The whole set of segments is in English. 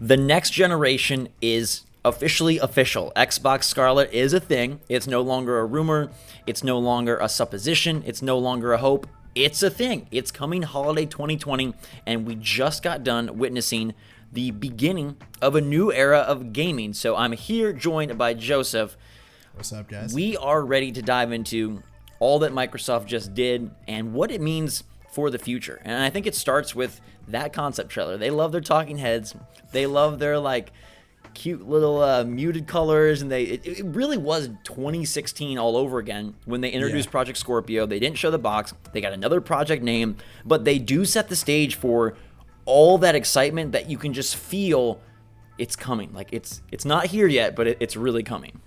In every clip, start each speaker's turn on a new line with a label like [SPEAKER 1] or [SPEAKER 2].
[SPEAKER 1] The next generation is officially official. Xbox Scarlett is a thing. It's no longer a rumor. It's no longer a supposition. It's no longer a hope. It's a thing. It's coming holiday 2020, and we just got done witnessing the beginning of a new era of gaming. So I'm here joined by Joseph.
[SPEAKER 2] What's up, guys?
[SPEAKER 1] We are ready to dive into all that Microsoft just did and what it means for the future. And I think it starts with that concept trailer. They love their talking heads. They love their cute little muted colors, and it really was 2016 all over again when they introduced Project Scorpio. They didn't show the box. They got another project name, but they do set the stage for all that excitement that you can just feel it's coming. Like it's not here yet, but it's really coming.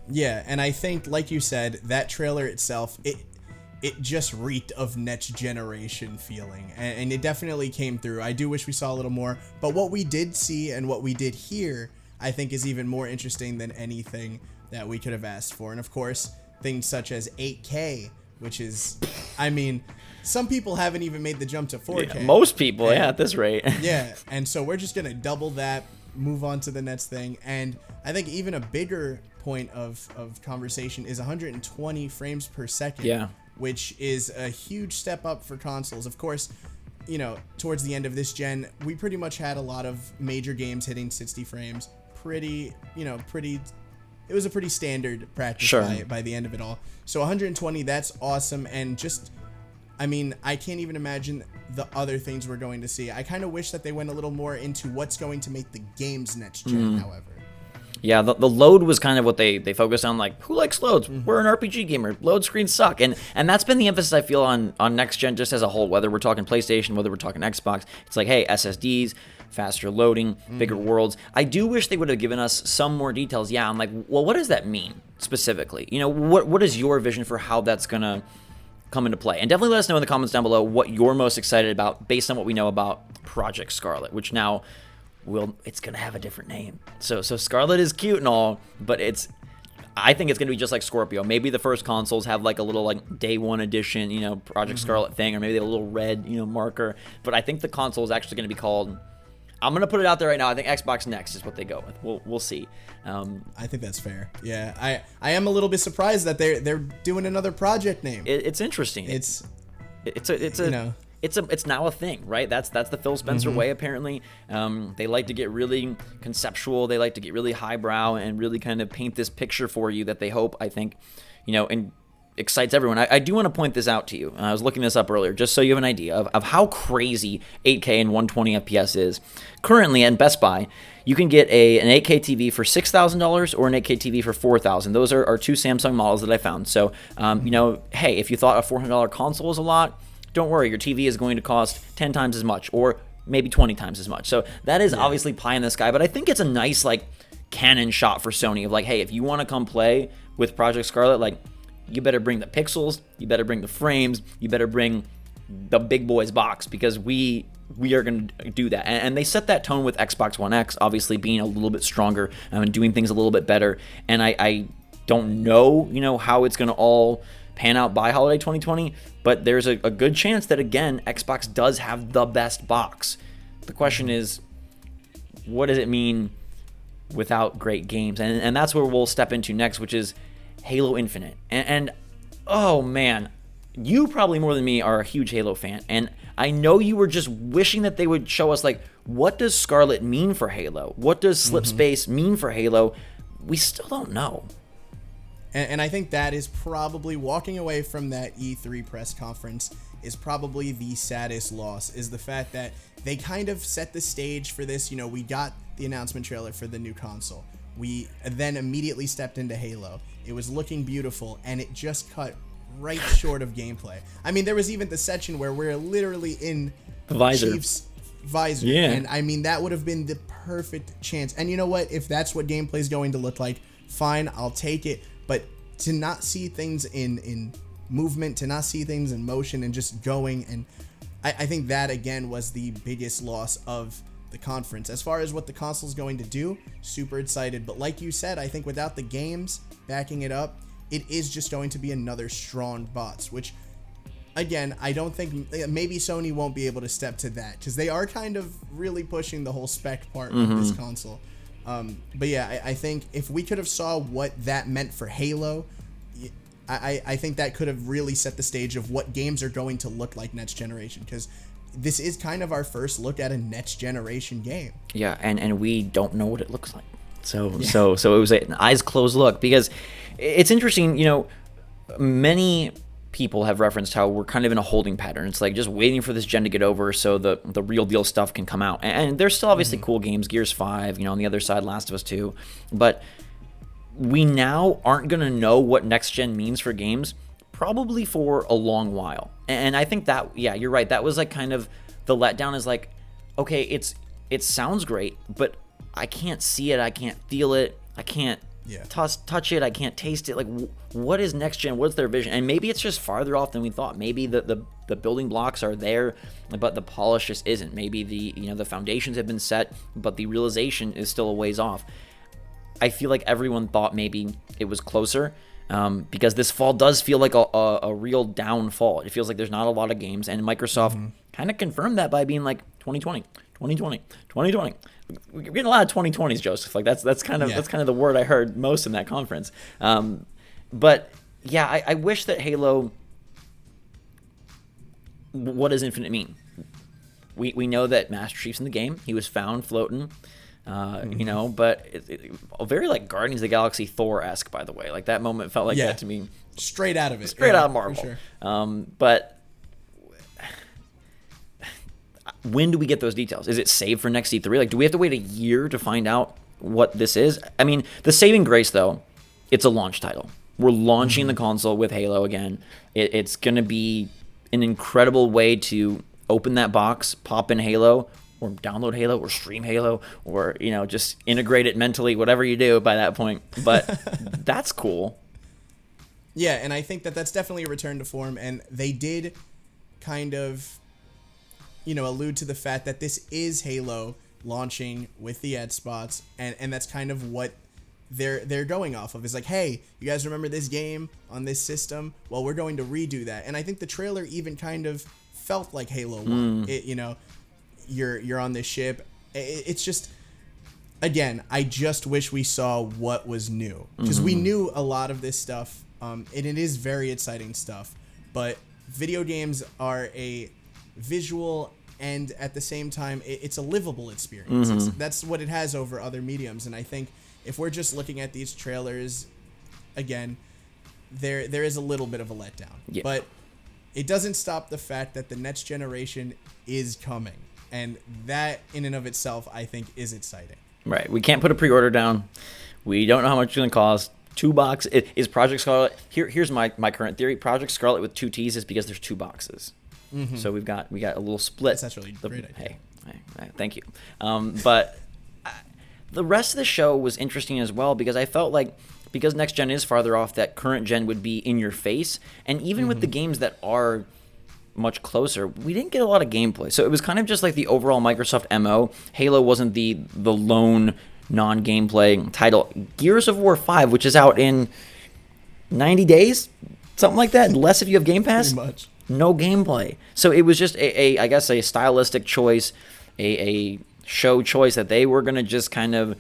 [SPEAKER 2] Yeah, and I think, like you said, that trailer itself, it just reeked of next generation feeling, and it definitely came through. I do wish we saw a little more, but what we did see and what we did hear, I think, is even more interesting than anything that we could have asked for. And of course, things such as 8K, which is, I mean, some people haven't even made the jump to 4K.
[SPEAKER 1] Yeah, most people, at this rate.
[SPEAKER 2] Yeah, and so we're just gonna double that, move on to the next thing, and I think even a bigger point of conversation is 120 frames per second.
[SPEAKER 1] Yeah.
[SPEAKER 2] Which is a huge step up for consoles. Of course, you know, towards the end of this gen, we pretty much had a lot of major games hitting 60 frames. It was a pretty standard practice by the end of it all. So 120, that's awesome. And just, I mean, I can't even imagine the other things we're going to see. I kind of wish that they went a little more into what's going to make the games next gen, however.
[SPEAKER 1] Yeah, the load was kind of what they focused on. Like, who likes loads? We're an RPG gamer. Load screens suck. And that's been the emphasis I feel on next gen just as a whole, whether we're talking PlayStation, whether we're talking Xbox. It's like, hey, SSDs, faster loading, bigger worlds. I do wish they would have given us some more details. Yeah, I'm like, well, what does that mean specifically? You know, what is your vision for how that's going to come into play? And definitely let us know in the comments down below what you're most excited about based on what we know about Project Scarlett, which now it's gonna have a different name. So Scarlett is cute and all, but I think it's gonna be just like Scorpio. Maybe the first consoles have like a little like day one edition, you know, Project Scarlett thing, or maybe a little red, you know, marker. But I think the console is actually gonna be called, I'm gonna put it out there right now, I think Xbox Next is what they go with. We'll see.
[SPEAKER 2] I think that's fair. Yeah, I am a little bit surprised that they're doing another project name.
[SPEAKER 1] It's interesting.
[SPEAKER 2] It's
[SPEAKER 1] you know. It's now a thing, right? That's the Phil Spencer way, apparently. They like to get really conceptual. They like to get really highbrow and really kind of paint this picture for you that they hope, I think, you know, and excites everyone. I do want to point this out to you. I was looking this up earlier just so you have an idea of how crazy 8K and 120 FPS is. Currently at Best Buy, you can get an 8K TV for $6,000 or an 8K TV for $4,000. Those are two Samsung models that I found. So, you know, hey, if you thought a $400 console was a lot, don't worry, your TV is going to cost 10 times as much or maybe 20 times as much. So that is obviously pie in the sky, but I think it's a nice like Canon shot for Sony of like, hey, if you want to come play with Project Scarlett, like you better bring the pixels, you better bring the frames, you better bring the big boys box because we are going to do that. And they set that tone with Xbox One X, obviously being a little bit stronger and doing things a little bit better. And I don't know, you know, how it's going to all pan out by holiday 2020, but there's a good chance that, again, Xbox does have the best box. The question is, what does it mean without great games? And that's where we'll step into next, which is Halo Infinite. And oh man, you probably more than me are a huge Halo fan, and I know you were just wishing that they would show us, like, what does Scarlett mean for Halo? What does Slip Space mean for Halo? We still don't know.
[SPEAKER 2] And I think that is probably, walking away from that E3 press conference is probably the saddest loss, is the fact that they kind of set the stage for this. You know, we got the announcement trailer for the new console. We then immediately stepped into Halo. It was looking beautiful, and it just cut right short of gameplay. I mean, there was even the section where we're literally in
[SPEAKER 1] the visor.
[SPEAKER 2] Chief's visor.
[SPEAKER 1] Yeah.
[SPEAKER 2] And I mean, that would have been the perfect chance. And you know what? If that's what gameplay is going to look like, fine, I'll take it. But to not see things in movement, to not see things in motion and just going, and I think that again was the biggest loss of the conference. As far as what the console's going to do, super excited. But like you said, I think without the games backing it up, it is just going to be another strong box, which again, I don't think maybe Sony won't be able to step to that because they are kind of really pushing the whole spec part of this console. But yeah, I think if we could have saw what that meant for Halo, I think that could have really set the stage of what games are going to look like next generation, because this is kind of our first look at a next generation game.
[SPEAKER 1] Yeah, and we don't know what it looks like. So it was an eyes closed look, because it's interesting, many people have referenced how we're kind of in a holding pattern. It's like just waiting for this gen to get over so the real deal stuff can come out. And there's still obviously cool games, Gears 5, on the other side, Last of Us 2, but we now aren't going to know what next gen means for games probably for a long while. And I think that, yeah, you're right. That was like kind of the letdown, is like, okay, it sounds great, but I can't see it. I can't feel it. I can't touch it. I can't taste it. Like, what is next gen? What's their vision? And maybe it's just farther off than we thought. Maybe the building blocks are there, but the polish just isn't. Maybe the foundations have been set, but the realization is still a ways off. I feel like everyone thought maybe it was closer, because this fall does feel like a real downfall. It feels like there's not a lot of games, and Microsoft kind of confirmed that by being like 2020, 2020, 2020. We're getting a lot of 2020s, Joseph. Like that's kind of the word I heard most in that conference. But yeah, I wish that Halo. What does Infinite mean? We know that Master Chief's in the game. He was found floating. But very like Guardians of the Galaxy Thor-esque, by the way. Like that moment felt like that to me.
[SPEAKER 2] Straight out of it.
[SPEAKER 1] Straight out of Marvel.
[SPEAKER 2] For
[SPEAKER 1] sure. But when do we get those details? Is it saved for next E3? Like, do we have to wait a year to find out what this is? I mean, the saving grace, though, it's a launch title. We're launching the console with Halo again. It's going to be an incredible way to open that box, pop in Halo, or download Halo, or stream Halo, or just integrate it mentally, whatever you do by that point. But that's cool.
[SPEAKER 2] Yeah, and I think that's definitely a return to form, and they did kind of allude to the fact that this is Halo launching with the ad spots, and that's kind of what they're going off of. Is like, hey, you guys remember this game on this system? Well, we're going to redo that. And I think the trailer even kind of felt like Halo 1. You're on this ship. It's just, again, I just wish we saw what was new, because we knew a lot of this stuff, and it is very exciting stuff, but video games are a visual and at the same time it's a livable experience. That's what it has over other mediums. And I think if we're just looking at these trailers, again, there is a little bit of a letdown, but it doesn't stop the fact that the next generation is coming, and that in and of itself I think is exciting.
[SPEAKER 1] Right, we can't put a pre-order down. We don't know how much it's going to cost. $2 is Project Scarlett. Here's my current theory. Project Scarlett with 2 T's is because there's 2 boxes. So we got a little split.
[SPEAKER 2] That's really great idea.
[SPEAKER 1] Hey, thank you. But the rest of the show was interesting as well, because I felt like, because next gen is farther off, that current gen would be in your face, and even with the games that are much closer, we didn't get a lot of gameplay. So it was kind of just like the overall Microsoft MO. Halo wasn't the lone non-gameplay title. Gears of War 5, which is out in 90 days, something like that, less if you have Game Pass.
[SPEAKER 2] Pretty much.
[SPEAKER 1] No gameplay. So it was just I guess a stylistic choice, a show choice, that they were going to just kind of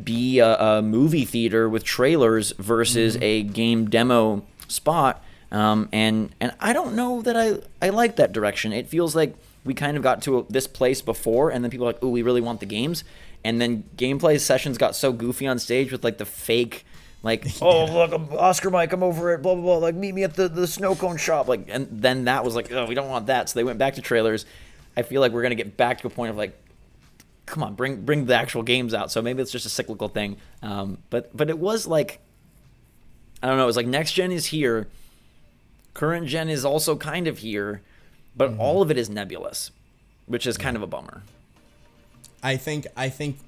[SPEAKER 1] be a movie theater with trailers versus a game demo spot. And I don't know that I like that direction. It feels like we kind of got to this place before, and then people are like, ooh, we really want the games. And then gameplay sessions got so goofy on stage with like the fake, like, oh, look, Oscar Mike, I'm over it, blah, blah, blah, like, meet me at the snow cone shop. Like, and then that was like, oh, we don't want that. So they went back to trailers. I feel like we're going to get back to a point of like, come on, bring the actual games out. So maybe it's just a cyclical thing. But it was like, I don't know, it was like next gen is here. Current gen is also kind of here, but all of it is nebulous, which is kind of a bummer.
[SPEAKER 2] I think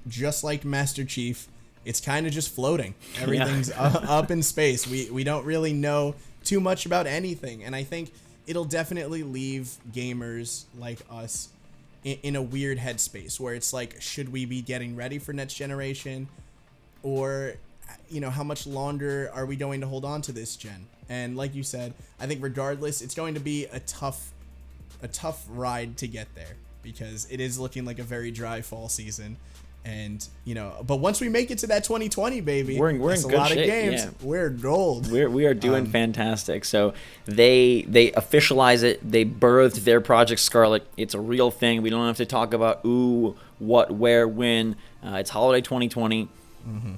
[SPEAKER 2] just like Master Chief, it's kind of just floating. Everything's up in space. We don't really know too much about anything. And I think it'll definitely leave gamers like us in a weird headspace where it's like, should we be getting ready for next generation? Or how much longer are we going to hold on to this gen? And like you said, I think regardless, it's going to be a tough ride to get there, because it is looking like a very dry fall season. And but once we make it to that 2020, baby,
[SPEAKER 1] we're in good
[SPEAKER 2] a lot
[SPEAKER 1] shape.
[SPEAKER 2] of games.
[SPEAKER 1] Yeah.
[SPEAKER 2] We're gold.
[SPEAKER 1] We are doing fantastic. So they officialize it. They birthed their Project Scarlett. It's a real thing. We don't have to talk about what, where, when. It's holiday 2020.
[SPEAKER 2] Mm-hmm.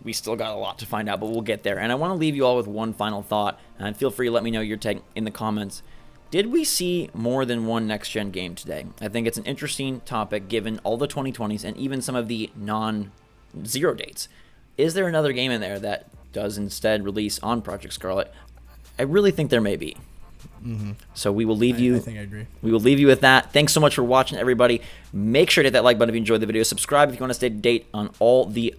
[SPEAKER 1] We still got a lot to find out, but we'll get there. And I want to leave you all with one final thought. And feel free to let me know your take in the comments. Did we see more than one next-gen game today? I think it's an interesting topic given all the 2020s and even some of the non-zero dates. Is there another game in there that does instead release on Project Scarlett? I really think there may be.
[SPEAKER 2] Mm-hmm.
[SPEAKER 1] So we will leave you.
[SPEAKER 2] I think I agree.
[SPEAKER 1] We will leave you with that. Thanks so much for watching, everybody. Make sure to hit that like button if you enjoyed the video. Subscribe if you want to stay up to date on all the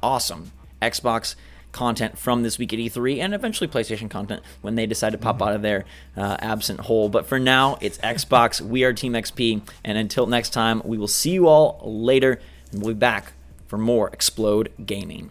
[SPEAKER 1] awesome Xbox content from this week at E3, and eventually PlayStation content when they decide to pop out of their absent hole. But for now, it's Xbox. We are Team XP, and until next time, we will see you all later, and we'll be back for more Explode Gaming.